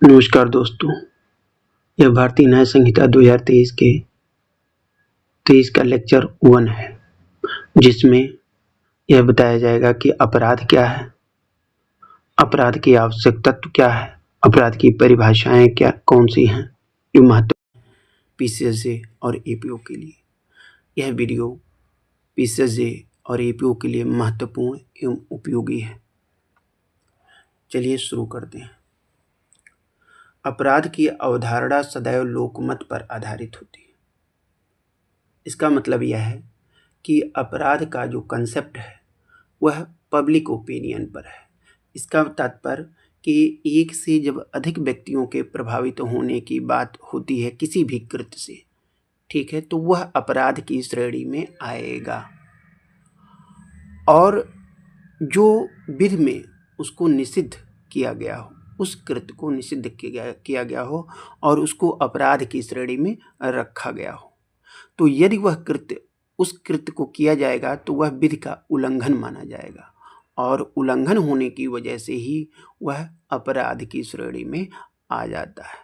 नमस्कार दोस्तों, यह भारतीय न्याय संहिता 2023 के 23 का लेक्चर 1 है, जिसमें यह बताया जाएगा कि अपराध क्या है, अपराध की आवश्यक तत्व क्या है, अपराध की परिभाषाएं क्या कौन सी हैं, जो महत्व पीसीएसजे और एपीओ के लिए। यह वीडियो पीसीएसजे और एपीओ के लिए महत्वपूर्ण एवं उपयोगी है। चलिए शुरू करते हैं। अपराध की अवधारणा सदैव लोकमत पर आधारित होती है। इसका मतलब यह है कि अपराध का जो कंसेप्ट है वह पब्लिक ओपिनियन पर है। इसका तात्पर्य कि एक से जब अधिक व्यक्तियों के प्रभावित होने की बात होती है किसी भी कृत्य से, ठीक है, तो वह अपराध की श्रेणी में आएगा। और जो विधि में उसको निषिद्ध किया गया हो, उस कृत्य को निषिद्ध किया गया हो और उसको अपराध की श्रेणी में रखा गया हो, तो यदि वह कृत्य उस कृत्य को किया जाएगा तो वह विधि का उल्लंघन माना जाएगा और उल्लंघन होने की वजह से ही वह अपराध की श्रेणी में आ जाता है।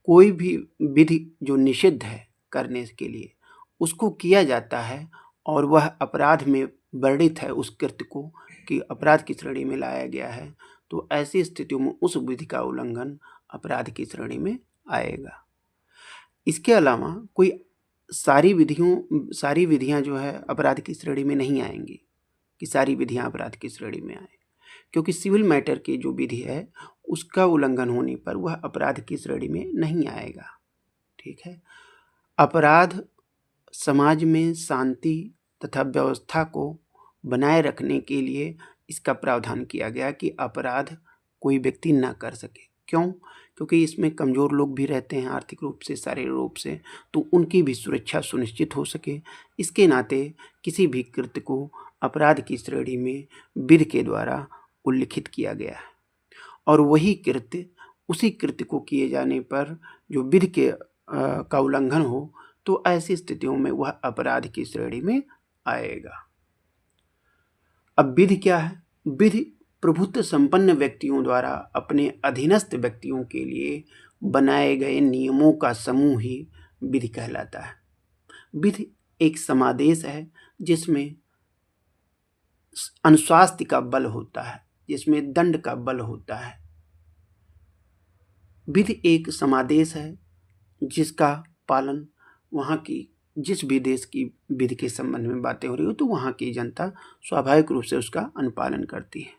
कोई भी विधि जो निषिद्ध है करने के लिए उसको किया जाता है और वह अपराध में वर्णित है उस कृत्य को कि अपराध की श्रेणी में लाया गया है, तो ऐसी स्थितियों में उस विधि का उल्लंघन अपराध की श्रेणी में आएगा। इसके अलावा कोई सारी विधियां जो है अपराध की श्रेणी में नहीं आएंगी कि सारी विधियां अपराध की श्रेणी में आए, क्योंकि सिविल मैटर की जो विधि है उसका उल्लंघन होने पर वह अपराध की श्रेणी में नहीं आएगा। ठीक है। अपराध समाज में शांति तथा व्यवस्था को बनाए रखने के लिए इसका प्रावधान किया गया कि अपराध कोई व्यक्ति ना कर सके। क्यों? क्योंकि इसमें कमज़ोर लोग भी रहते हैं आर्थिक रूप से, शारीरिक रूप से, तो उनकी भी सुरक्षा सुनिश्चित हो सके। इसके नाते किसी भी कृत्य को अपराध की श्रेणी में विधि के द्वारा उल्लिखित किया गया है और वही कृत्य उसी कृत्य को किए जाने पर जो विधि के का उल्लंघन हो तो ऐसी स्थितियों में वह अपराध की श्रेणी में आएगा। अब विधि क्या है? विधि प्रभुत्व संपन्न व्यक्तियों द्वारा अपने अधीनस्थ व्यक्तियों के लिए बनाए गए नियमों का समूह ही विधि कहलाता है। विधि एक समादेश है जिसमें अनुशासन का बल होता है, जिसमें दंड का बल होता है। विधि एक समादेश है जिसका पालन वहाँ की जिस भी देश की विधि के संबंध में बातें हो रही हो तो वहाँ की जनता स्वाभाविक रूप से उसका अनुपालन करती है।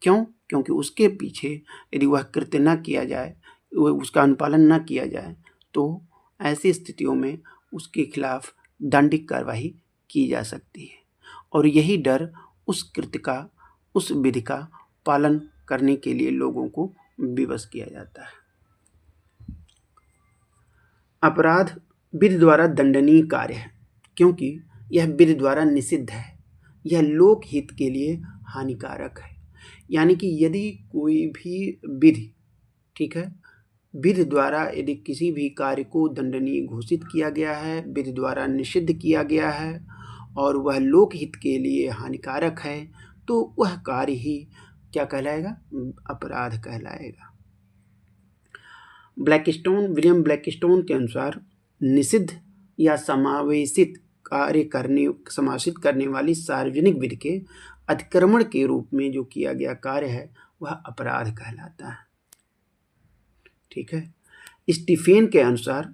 क्यों? क्योंकि उसके पीछे यदि वह कृत्य न किया जाए, उसका अनुपालन न किया जाए, तो ऐसी स्थितियों में उसके खिलाफ दंडिक कार्रवाई की जा सकती है और यही डर उस कृत्य का, उस विधि का पालन करने के लिए लोगों को विवश किया जाता है। अपराध विधि द्वारा दंडनीय कार्य है क्योंकि यह विधि द्वारा निषिद्ध है, यह लोक हित के लिए हानिकारक है। यानी कि यदि कोई भी विधि, ठीक है, विधि द्वारा यदि किसी भी कार्य को दंडनीय घोषित किया गया है, विधि द्वारा निषिद्ध किया गया है और वह लोक हित के लिए हानिकारक है, तो वह कार्य ही क्या कहलाएगा? अपराध कहलाएगा। विलियम ब्लैकस्टोन के अनुसार निषिद्ध या समावेशित समावेशित करने वाली सार्वजनिक विधि के अतिक्रमण के रूप में जो किया गया कार्य है वह अपराध कहलाता है। ठीक है। स्टीफेन के अनुसार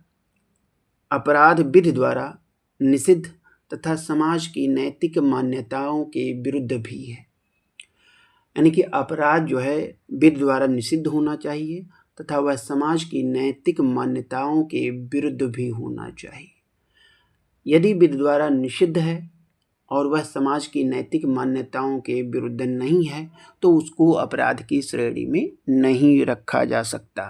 अपराध विधि द्वारा निषिद्ध तथा समाज की नैतिक मान्यताओं के विरुद्ध भी है। यानी कि अपराध जो है विधि द्वारा निषिद्ध होना चाहिए तथा वह समाज की नैतिक मान्यताओं के विरुद्ध भी होना चाहिए। यदि विधि द्वारा निषिद्ध है और वह समाज की नैतिक मान्यताओं के विरुद्ध नहीं है तो उसको अपराध की श्रेणी में नहीं रखा जा सकता।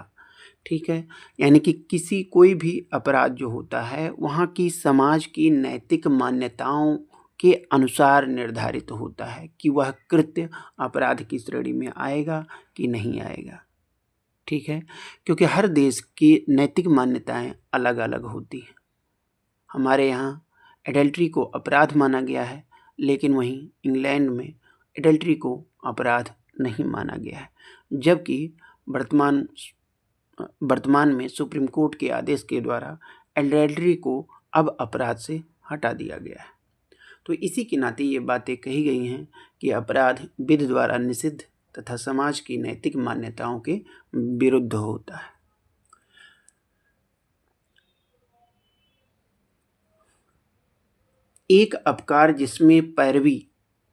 ठीक है। यानी कि कोई भी अपराध जो होता है वहाँ की समाज की नैतिक मान्यताओं के अनुसार निर्धारित होता है कि वह कृत्य अपराध की श्रेणी में आएगा कि नहीं आएगा। ठीक है। क्योंकि हर देश की नैतिक मान्यताएं अलग अलग होती हैं। हमारे यहाँ एडल्ट्री को अपराध माना गया है, लेकिन वहीं इंग्लैंड में एडल्ट्री को अपराध नहीं माना गया है, जबकि वर्तमान वर्तमान में सुप्रीम कोर्ट के आदेश के द्वारा एडल्टरी को अब अपराध से हटा दिया गया है। तो इसी के नाते ये बातें कही गई हैं कि अपराध विधि द्वारा निषिद्ध तथा समाज की नैतिक मान्यताओं के विरुद्ध होता है। एक अपकार जिसमें पैरवी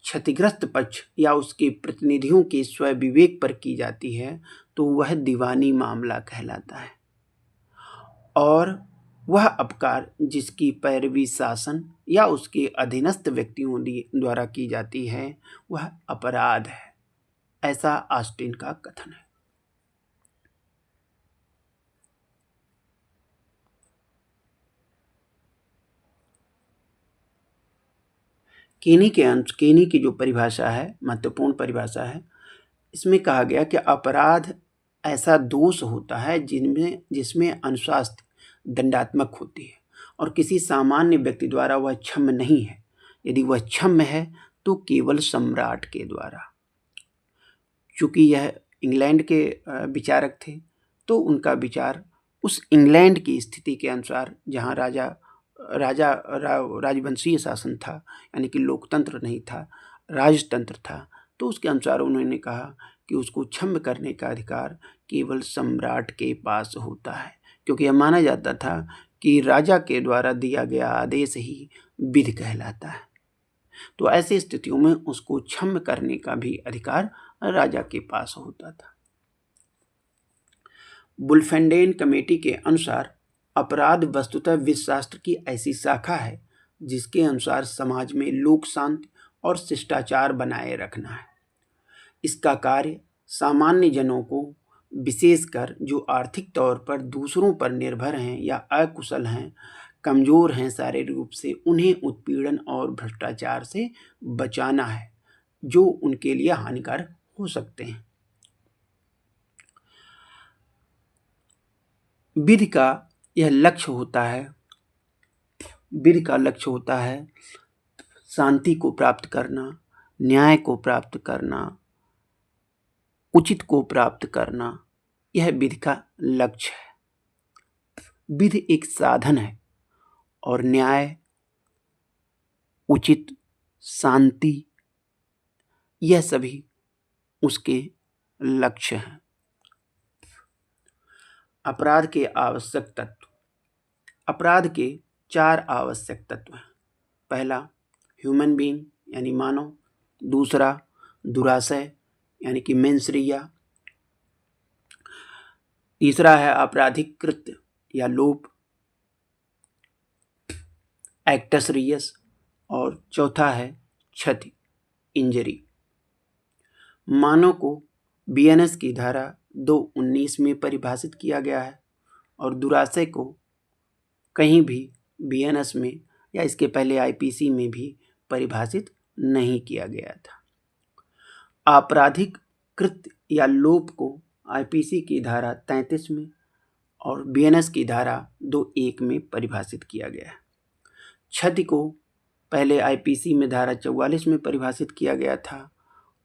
क्षतिग्रस्त पक्ष या उसके प्रतिनिधियों के स्वविवेक पर की जाती है तो वह दीवानी मामला कहलाता है, और वह अपकार जिसकी पैरवी शासन या उसके अधीनस्थ व्यक्तियों द्वारा की जाती है वह अपराध है, ऐसा ऑस्टिन का कथन है। केनी की जो परिभाषा है, महत्वपूर्ण परिभाषा है, इसमें कहा गया कि अपराध ऐसा दोष होता है जिसमें अनुशास्ति दंडात्मक होती है और किसी सामान्य व्यक्ति द्वारा वह क्षम्य नहीं है। यदि वह क्षम्य है तो केवल सम्राट के द्वारा। चूंकि यह इंग्लैंड के विचारक थे तो उनका विचार उस इंग्लैंड की स्थिति के अनुसार जहाँ राजवंशीय शासन था, यानी कि लोकतंत्र नहीं था, राजतंत्र था, तो उसके अनुसार उन्होंने कहा कि उसको क्षम्य करने का अधिकार केवल सम्राट के पास होता है, क्योंकि यह माना जाता था कि राजा के द्वारा दिया गया आदेश ही विधि कहलाता है। तो ऐसी स्थितियों में उसको क्षम्य करने का भी अधिकार राजा के पास होता था। बुलफेंडेन कमेटी के अनुसार अपराध वस्तुतः विधिशास्त्र की ऐसी शाखा है जिसके अनुसार समाज में लोक शांति और शिष्टाचार बनाए रखना है। इसका कार्य सामान्य जनों को, विशेषकर जो आर्थिक तौर पर दूसरों पर निर्भर हैं या अकुशल हैं, कमजोर हैं शारीरिक रूप से, उन्हें उत्पीड़न और भ्रष्टाचार से बचाना है जो उनके लिए हानिकारक हो सकते हैं। विधि का लक्ष्य होता है शांति को प्राप्त करना, न्याय को प्राप्त करना, उचित को प्राप्त करना। यह विधि का लक्ष्य है। विधि एक साधन है और न्याय, उचित, शांति, यह सभी उसके लक्ष्य हैं। अपराध के आवश्यक तत्व। अपराध के 4 आवश्यक तत्व हैं। पहला ह्यूमन बीइंग यानी मानव, दूसरा दुराशय यानी कि मेंसरिया, तीसरा है आपराधिक कृत्य या लोभ, एक्टस रियस, और चौथा है क्षति, इंजरी। मानव को बीएनएस की धारा 219 में परिभाषित किया गया है और दुराशय को कहीं भी बीएनएस में या इसके पहले आईपीसी में भी परिभाषित नहीं किया गया था। आपराधिक कृत्य या लोभ को आईपीसी की धारा 33 में और बीएनएस की धारा 21 में परिभाषित किया गया है। क्षति को पहले आईपीसी में धारा 44 में परिभाषित किया गया था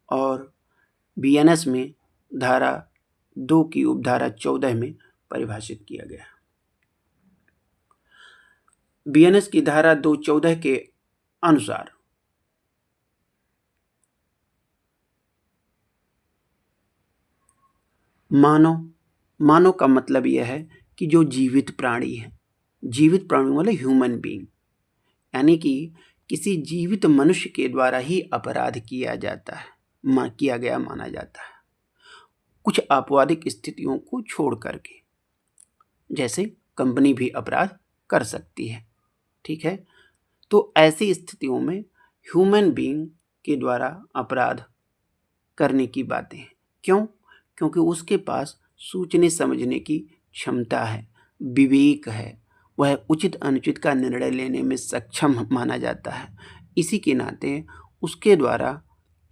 और बीएनएस में धारा 2 की उपधारा 14 में परिभाषित किया गया। बीएनएस की धारा 214 के अनुसार मानव का मतलब यह है कि जो जीवित प्राणी है, जीवित प्राणी वाले ह्यूमन बीइंग, यानी कि किसी जीवित मनुष्य के द्वारा ही अपराध किया गया माना जाता है, कुछ आपवादिक स्थितियों को छोड़ करके। जैसे कंपनी भी अपराध कर सकती है, ठीक है। तो ऐसी स्थितियों में ह्यूमन बीइंग के द्वारा अपराध करने की बातें हैं। क्यों? क्योंकि उसके पास सोचने समझने की क्षमता है, विवेक है, वह उचित अनुचित का निर्णय लेने में सक्षम माना जाता है। इसी के नाते उसके द्वारा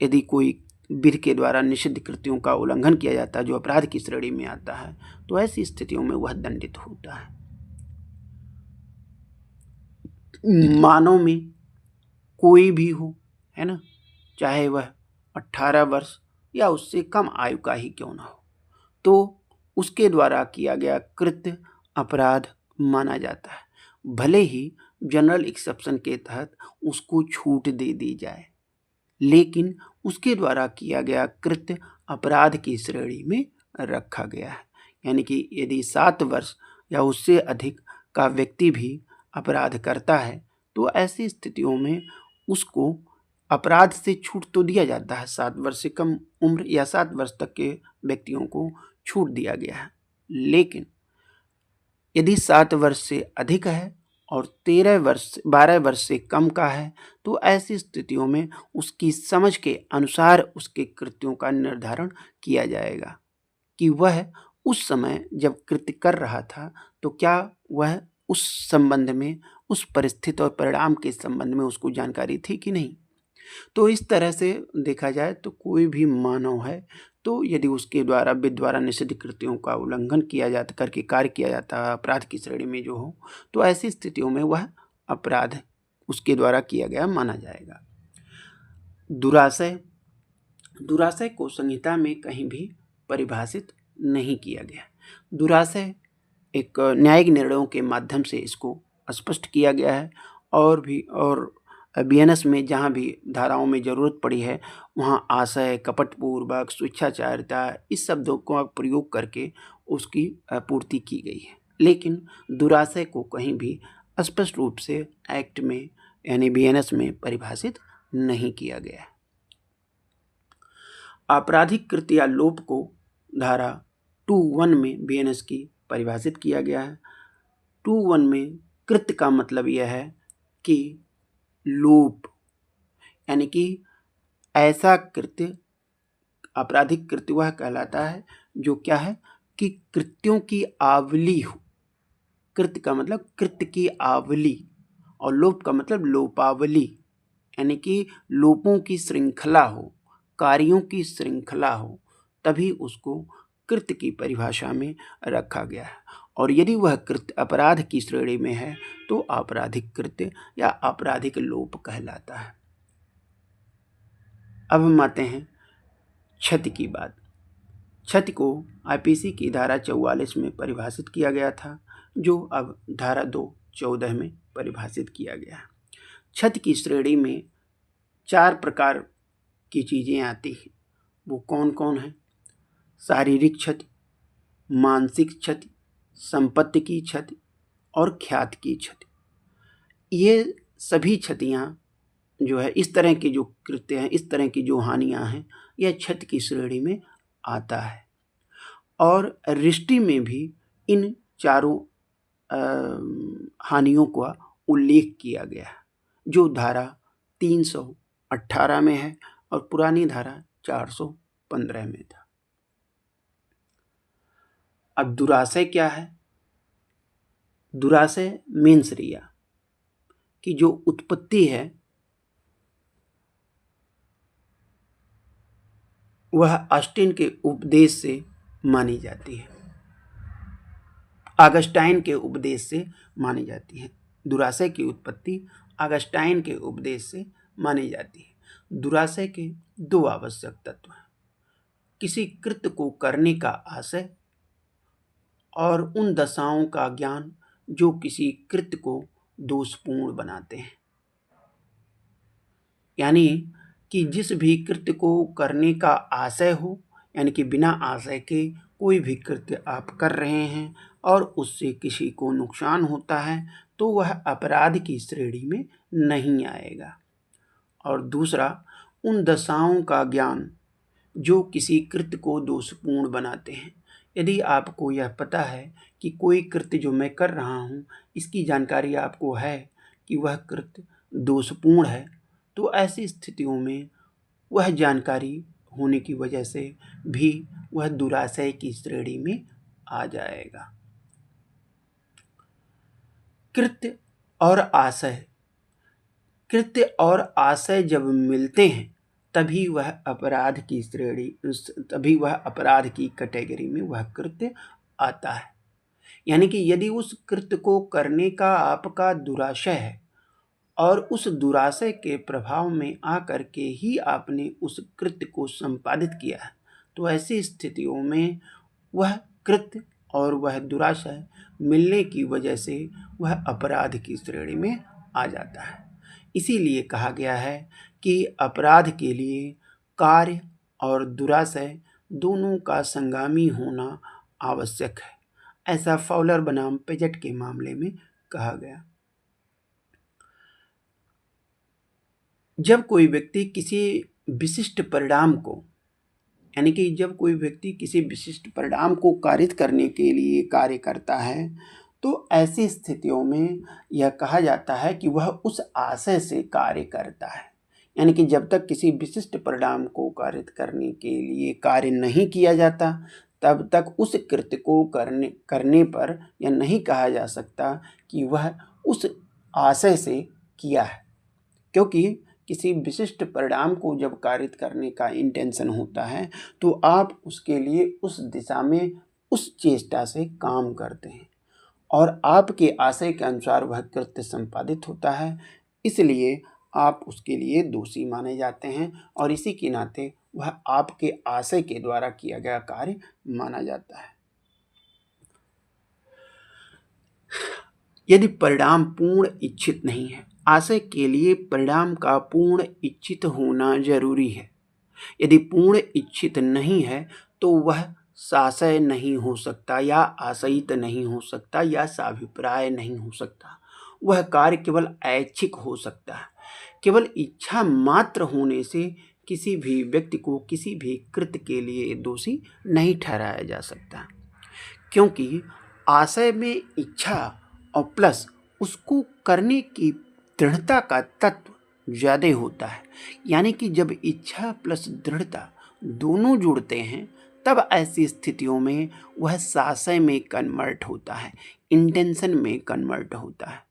यदि कोई विधि के द्वारा निषिद्ध कृत्यों का उल्लंघन किया जाता है जो अपराध की श्रेणी में आता है, तो ऐसी स्थितियों में वह दंडित होता है। मानव में कोई भी हो, है ना, चाहे वह 18 वर्ष या उससे कम आयु का ही क्यों ना हो, तो उसके द्वारा किया गया कृत्य अपराध माना जाता है, भले ही जनरल एक्सेप्शन के तहत उसको छूट दे दी जाए, लेकिन उसके द्वारा किया गया कृत्य अपराध की श्रेणी में रखा गया है। यानी कि यदि 7 वर्ष या उससे अधिक का व्यक्ति भी अपराध करता है तो ऐसी स्थितियों में उसको अपराध से छूट तो दिया जाता है। 7 वर्ष से कम उम्र या 7 वर्ष तक के व्यक्तियों को छूट दिया गया है, लेकिन यदि 7 वर्ष से अधिक है और 12 वर्ष से कम का है तो ऐसी स्थितियों में उसकी समझ के अनुसार उसके कृत्यों का निर्धारण किया जाएगा कि वह उस समय जब कृत्य कर रहा था तो क्या वह उस संबंध में, उस परिस्थिति और परिणाम के संबंध में उसको जानकारी थी कि नहीं। तो इस तरह से देखा जाए तो कोई भी मानव है तो यदि उसके द्वारा द्वारा निषिद्ध कृत्यों का उल्लंघन किया जाता करके कार्य किया जाता है अपराध की श्रेणी में जो हो, तो ऐसी स्थितियों में वह अपराध उसके द्वारा किया गया माना जाएगा। दुराशय, दुराशय को संहिता में कहीं भी परिभाषित नहीं किया गया। दुराशय एक न्यायिक निर्णयों के माध्यम से इसको स्पष्ट किया गया है और बीएनएस में जहाँ भी धाराओं में ज़रूरत पड़ी है वहाँ आशय, कपटपूर्वक, स्वेच्छाचारिता इस शब्दों का प्रयोग करके उसकी पूर्ति की गई है, लेकिन दुराशय को कहीं भी स्पष्ट रूप से एक्ट में यानी बीएनएस में परिभाषित नहीं किया गया है। आपराधिक कृत्य या लोप को धारा 2(1) में बीएनएस की परिभाषित किया गया है। 2(1) में कृत्य का मतलब यह है कि लोप, यानी कि ऐसा कृत्य, आपराधिक कृत्य वह कहलाता है जो क्या है कि कृत्यों की आवली हो। कृत्य का मतलब कृत्य की आवली और लोप का मतलब लोपावली, यानी कि लोपों की श्रृंखला हो, कार्यों की श्रृंखला हो, तभी उसको कृत्य की परिभाषा में रखा गया है। और यदि वह कृत्य अपराध की श्रेणी में है तो आपराधिक कृत्य या आपराधिक लोप कहलाता है। अब हम आते हैं क्षति की बात। क्षति को आईपीसी की धारा 44 में परिभाषित किया गया था, जो अब धारा 2(14) में परिभाषित किया गया है। क्षति की श्रेणी में 4 प्रकार की चीज़ें आती हैं। वो कौन कौन है? शारीरिक क्षति, मानसिक क्षति, संपत्ति की क्षति और ख्याति की क्षति। ये सभी क्षतियाँ जो है, इस तरह के जो कृत्य हैं, इस तरह की जो हानियाँ हैं, यह क्षति की श्रेणी में आता है। और रिष्टि में भी इन चारों हानियों का उल्लेख किया गया है, जो धारा 318 में है और पुरानी धारा 415 में था। अब दुराशय क्या है? दुराशय मेंस रिया की जो उत्पत्ति है वह ऑस्टिन के उपदेश से मानी जाती है, ऑगस्टाइन के उपदेश से मानी जाती है। दुराशय की उत्पत्ति ऑगस्टाइन के उपदेश से मानी जाती है। दुराशय के 2 आवश्यक तत्व हैं: किसी कृत्य को करने का आशय और उन दशाओं का ज्ञान जो किसी कृत्य को दोषपूर्ण बनाते हैं। यानी कि जिस भी कृत्य को करने का आशय हो, यानी कि बिना आशय के कोई भी कृत्य आप कर रहे हैं और उससे किसी को नुकसान होता है तो वह अपराध की श्रेणी में नहीं आएगा। और दूसरा, उन दशाओं का ज्ञान जो किसी कृत्य को दोषपूर्ण बनाते हैं। यदि आपको यह पता है कि कोई कृत्य जो मैं कर रहा हूँ इसकी जानकारी आपको है कि वह कृत्य दोषपूर्ण है, तो ऐसी स्थितियों में वह जानकारी होने की वजह से भी वह दुराशय की श्रेणी में आ जाएगा। कृत्य और आशय, कृत्य और आशय जब मिलते हैं तभी वह अपराध की श्रेणी, तभी वह अपराध की कैटेगरी में वह कृत्य आता है। यानी कि यदि उस कृत्य को करने का आपका दुराशय है और उस दुराशय के प्रभाव में आकर के ही आपने उस कृत्य को संपादित किया है, तो ऐसी स्थितियों में वह कृत्य और वह दुराशय मिलने की वजह से वह अपराध की श्रेणी में आ जाता है। इसीलिए कहा गया है कि अपराध के लिए कार्य और दुराशय दोनों का संगामी होना आवश्यक है। ऐसा फॉलर बनाम पेजेट के मामले में कहा गया। जब कोई व्यक्ति किसी विशिष्ट परिणाम को यानी कि जब कोई व्यक्ति किसी विशिष्ट परिणाम को कारित करने के लिए कार्य करता है तो ऐसी स्थितियों में यह कहा जाता है कि वह उस आशय से कार्य करता है। यानी कि जब तक किसी विशिष्ट परिणाम को कारित करने के लिए कार्य नहीं किया जाता तब तक उस कृत्य को करने पर यह नहीं कहा जा सकता कि वह उस आशय से किया है, क्योंकि किसी विशिष्ट परिणाम को जब कारित करने का इंटेंशन होता है तो आप उसके लिए उस दिशा में उस चेष्टा से काम करते हैं और आपके आशय के अनुसार वह कृत्य संपादित होता है, इसलिए आप उसके लिए दोषी माने जाते हैं और इसी के नाते वह आपके आशय के द्वारा किया गया कार्य माना जाता है। यदि परिणाम पूर्ण इच्छित नहीं है, आशय के लिए परिणाम का पूर्ण इच्छित होना जरूरी है। यदि पूर्ण इच्छित नहीं है तो वह साशय नहीं हो सकता या आशयित नहीं हो सकता या साभिप्राय नहीं हो सकता। वह कार्य केवल ऐच्छिक हो सकता है। केवल इच्छा मात्र होने से किसी भी व्यक्ति को किसी भी कृत्य के लिए दोषी नहीं ठहराया जा सकता, क्योंकि आशय में इच्छा और प्लस उसको करने की दृढ़ता का तत्व ज़्यादा होता है। यानी कि जब इच्छा प्लस दृढ़ता दोनों जुड़ते हैं तब ऐसी स्थितियों में वह साशय में कन्वर्ट होता है, इंटेंशन में कन्वर्ट होता है।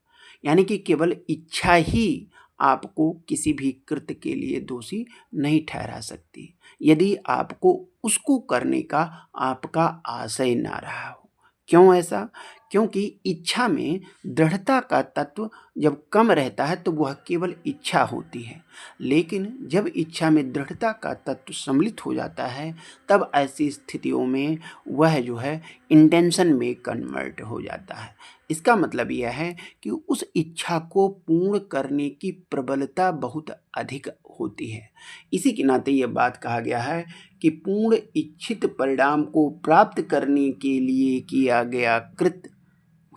यानी कि केवल इच्छा ही आपको किसी भी कृत्य के लिए दोषी नहीं ठहरा सकती यदि आपको उसको करने का आपका आशय ना रहा हो। क्यों ऐसा? क्योंकि इच्छा में दृढ़ता का तत्व जब कम रहता है तो वह केवल इच्छा होती है, लेकिन जब इच्छा में दृढ़ता का तत्व सम्मिलित हो जाता है तब ऐसी स्थितियों में वह जो है इंटेंशन में कन्वर्ट हो जाता है। इसका मतलब यह है कि उस इच्छा को पूर्ण करने की प्रबलता बहुत अधिक होती है। इसी के नाते यह बात कहा गया है कि पूर्ण इच्छित परिणाम को प्राप्त करने के लिए किया गया कृत्य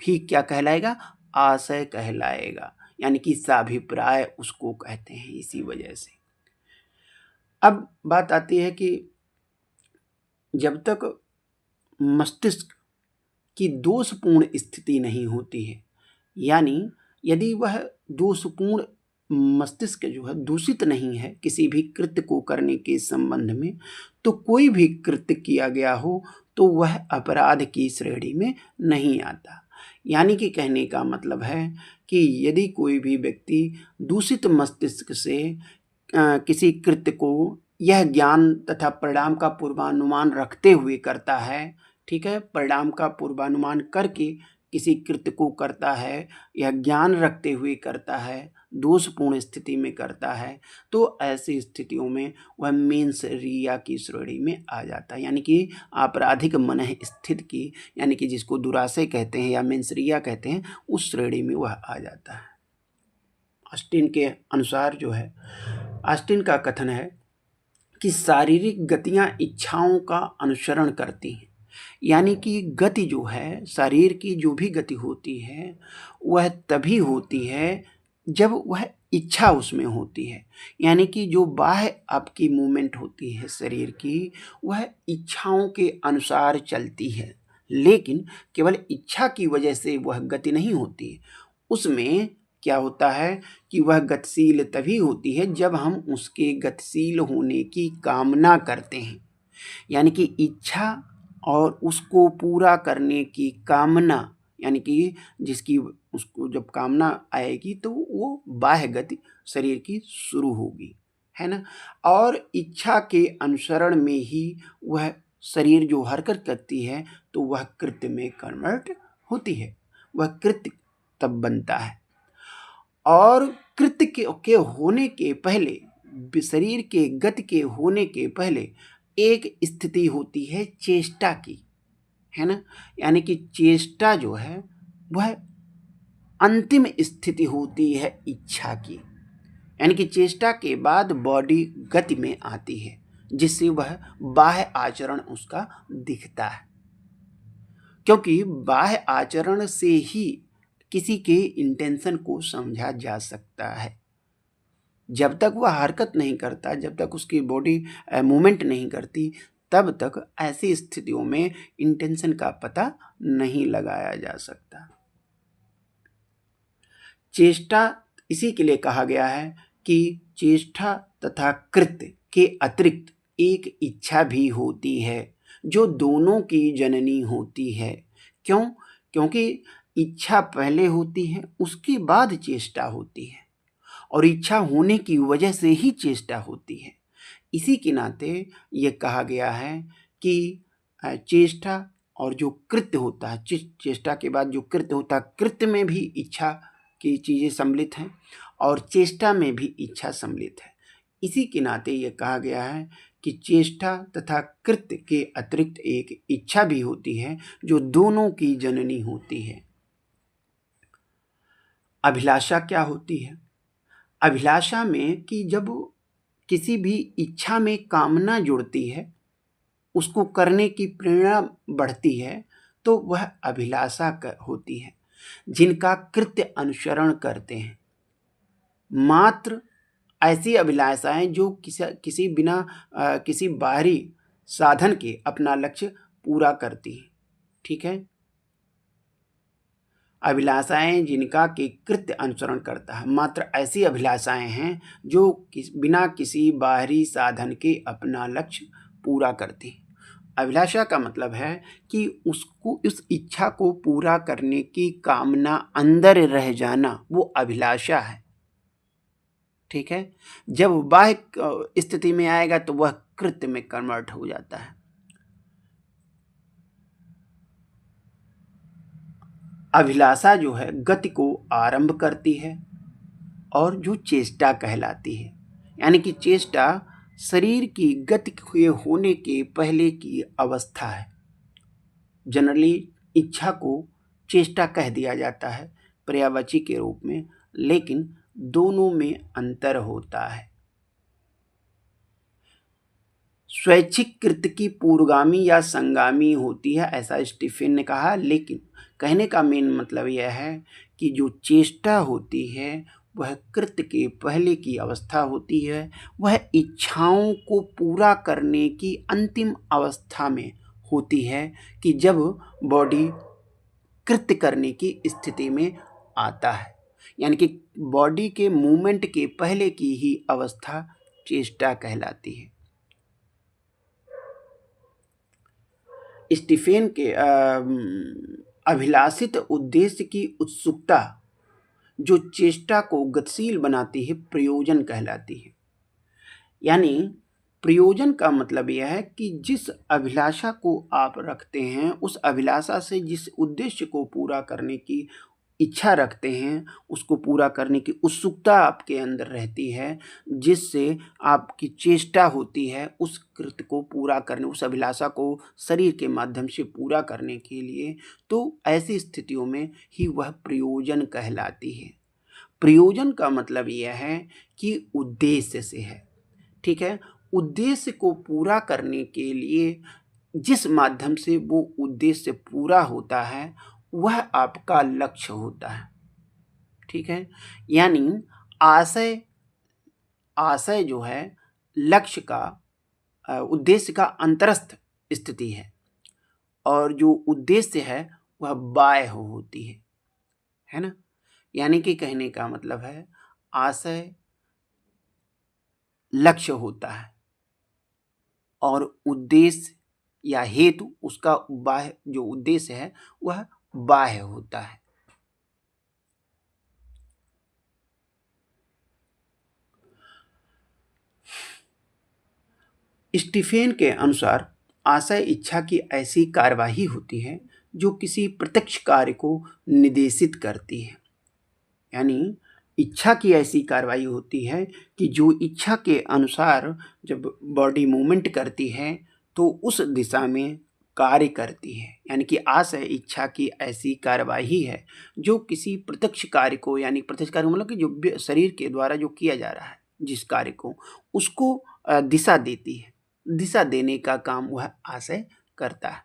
ही क्या कहलाएगा? आशय कहलाएगा। यानी कि साभिप्राय उसको कहते हैं। इसी वजह से अब बात आती है कि जब तक मस्तिष्क की दोषपूर्ण स्थिति नहीं होती है, यानी यदि वह दोषपूर्ण मस्तिष्क जो है दूषित नहीं है किसी भी कृत्य को करने के संबंध में, तो कोई भी कृत्य किया गया हो तो वह अपराध की श्रेणी में नहीं आता। यानी कि कहने का मतलब है कि यदि कोई भी व्यक्ति दूषित मस्तिष्क से किसी कृत्य को यह ज्ञान तथा परिणाम का पूर्वानुमान रखते हुए करता है, ठीक है, परिणाम का पूर्वानुमान करके किसी कृत्य को करता है या ज्ञान रखते हुए करता है, दोषपूर्ण स्थिति में करता है, तो ऐसी स्थितियों में वह मेंस रिया की श्रेणी में आ जाता है। यानी कि आपराधिक मन स्थिति की, यानी कि जिसको दुराशय कहते हैं या मेंस रिया कहते हैं, उस श्रेणी में वह आ जाता है। ऑस्टिन के अनुसार जो है, ऑस्टिन का कथन है कि शारीरिक गतियां इच्छाओं का अनुसरण करती हैं। यानी कि गति जो है, शरीर की जो भी गति होती है वह तभी होती है जब वह इच्छा उसमें होती है। यानी कि जो बाह्य आपकी मूवमेंट होती है शरीर की, वह इच्छाओं के अनुसार चलती है, लेकिन केवल इच्छा की वजह से वह गति नहीं होती है। उसमें क्या होता है कि वह गतिशील तभी होती है जब हम उसके गतिशील होने की कामना करते हैं। यानी कि इच्छा और उसको पूरा करने की कामना, यानी कि जिसकी उसको जब कामना आएगी तो वो बाह्य गति शरीर की शुरू होगी, है ना। और इच्छा के अनुसरण में ही वह शरीर जो हरकत करती है तो वह कृत्य में कन्वर्ट होती है, वह कृत्य तब बनता है। और कृत्य के होने के पहले, शरीर के गति के होने के पहले एक स्थिति होती है चेष्टा की। है ना। यानी कि चेष्टा जो है वह अंतिम स्थिति होती है इच्छा की, यानी कि चेष्टा के बाद बॉडी गति में आती है, जिससे वह बाह्य आचरण उसका दिखता है, क्योंकि बाह्य आचरण से ही किसी के इंटेंशन को समझा जा सकता है। जब तक वह हरकत नहीं करता, जब तक उसकी बॉडी मूवमेंट नहीं करती, तब तक ऐसी स्थितियों में इंटेंशन का पता नहीं लगाया जा सकता। चेष्टा इसी के लिए कहा गया है कि चेष्टा तथा कृत्य के अतिरिक्त एक इच्छा भी होती है, जो दोनों की जननी होती है। क्यों? क्योंकि इच्छा पहले होती है, उसके बाद चेष्टा होती है, और इच्छा होने की वजह से ही चेष्टा होती है। इसी के नाते ये कहा गया है कि चेष्टा और जो कृत्य होता है, चेष्टा के बाद जो कृत्य होता है, कृत्य में भी इच्छा की चीज़ें सम्मिलित हैं और चेष्टा में भी इच्छा सम्मिलित है। इसी के नाते ये कहा गया है कि चेष्टा तथा कृत्य के अतिरिक्त एक इच्छा भी होती है, जो दोनों की जननी होती है। अभिलाषा क्या होती है? अभिलाषा में कि जब किसी भी इच्छा में कामना जुड़ती है, उसको करने की प्रेरणा बढ़ती है, तो वह अभिलाषा होती है। जिनका कृत्य अनुसरण करते हैं, मात्र ऐसी अभिलाषाएं जो किसी बिना किसी बाहरी साधन के अपना लक्ष्य पूरा करती हैं। ठीक है, अभिलाषाएं जिनका कि कृत्य अनुसरण करता है, मात्र ऐसी अभिलाषाएं हैं जो बिना किसी बाहरी साधन के अपना लक्ष्य पूरा करती हैं। अभिलाषा का मतलब है कि उसको उस इच्छा को पूरा करने की कामना अंदर रह जाना, वो अभिलाषा है। ठीक है, जब बाह्य स्थिति में आएगा तो वह कृत्य में कन्वर्ट हो जाता है। अभिलाषा जो है गति को आरंभ करती है और जो चेष्टा कहलाती है, यानी कि चेष्टा शरीर की गति के होने के पहले की अवस्था है। जनरली इच्छा को चेष्टा कह दिया जाता है पर्यायवाची के रूप में, लेकिन दोनों में अंतर होता है। स्वैच्छिक कृत्य की पूर्वगामी या संगामी होती है, ऐसा स्टीफेन ने कहा, लेकिन कहने का मेन मतलब यह है कि जो चेष्टा होती है वह कृत्य के पहले की अवस्था होती है, वह इच्छाओं को पूरा करने की अंतिम अवस्था में होती है कि जब बॉडी कृत्य करने की स्थिति में आता है, यानी कि बॉडी के मूवमेंट के पहले की ही अवस्था चेष्टा कहलाती है। स्टीफेन के अभिलाषित उद्देश्य की उत्सुकता जो चेष्टा को गतिशील बनाती है, प्रयोजन कहलाती है। यानी प्रयोजन का मतलब यह है कि जिस अभिलाषा को आप रखते हैं, उस अभिलाषा से जिस उद्देश्य को पूरा करने की इच्छा रखते हैं, उसको पूरा करने की उत्सुकता आपके अंदर रहती है, जिससे आपकी चेष्टा होती है उस कृत्य को पूरा करने, उस अभिलाषा को शरीर के माध्यम से पूरा करने के लिए, तो ऐसी स्थितियों में ही वह प्रयोजन कहलाती है। प्रयोजन का मतलब यह है कि उद्देश्य से है। ठीक है, उद्देश्य को पूरा करने के लिए जिस माध्यम से वो उद्देश्य पूरा होता है, वह आपका लक्ष्य होता है। ठीक है, यानी आशय जो है लक्ष्य का, उद्देश्य का अंतरस्थ स्थिति है, और जो उद्देश्य है वह बाह्य होती है ना। यानी कि कहने का मतलब है आशय लक्ष्य होता है और उद्देश्य या हेतु, उसका बाह्य जो उद्देश्य है वह बाह्य होता है। स्टीफेन के अनुसार आशय इच्छा की ऐसी कार्यवाही होती है जो किसी प्रत्यक्ष कार्य को निर्देशित करती है। यानी इच्छा की ऐसी कार्रवाई होती है कि जो इच्छा के अनुसार जब बॉडी मूवमेंट करती है तो उस दिशा में कार्य करती है। यानी कि आशय इच्छा की ऐसी कार्यवाही है जो किसी प्रत्यक्ष कार्य को, यानी प्रत्यक्ष कार्य मतलब कि जो शरीर के द्वारा जो किया जा रहा है जिस कार्य को, उसको दिशा देती है। दिशा देने का काम वह आशय करता है।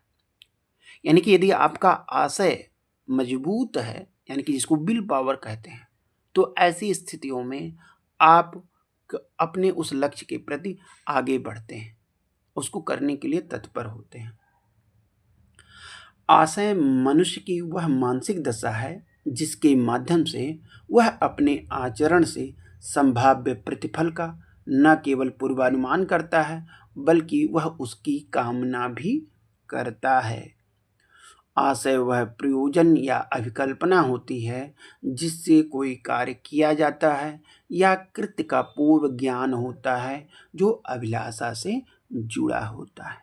यानी कि यदि आपका आशय मजबूत है, यानी कि जिसको विल पावर कहते हैं, तो ऐसी स्थितियों में आप अपने उस लक्ष्य के प्रति आगे बढ़ते हैं, उसको करने के लिए तत्पर होते हैं। आशय मनुष्य की वह मानसिक दशा है जिसके माध्यम से वह अपने आचरण से संभाव्य प्रतिफल का न केवल पूर्वानुमान करता है बल्कि वह उसकी कामना भी करता है। आशय वह प्रयोजन या अभिकल्पना होती है जिससे कोई कार्य किया जाता है या कृत्य का पूर्व ज्ञान होता है जो अभिलाषा से जुड़ा होता है।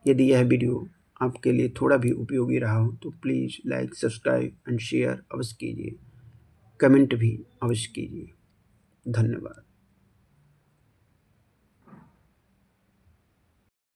यदि यह वीडियो आपके लिए थोड़ा भी उपयोगी रहा हो तो please like, subscribe and share अवश्य कीजिए। कमेंट भी अवश्य कीजिए। धन्यवाद।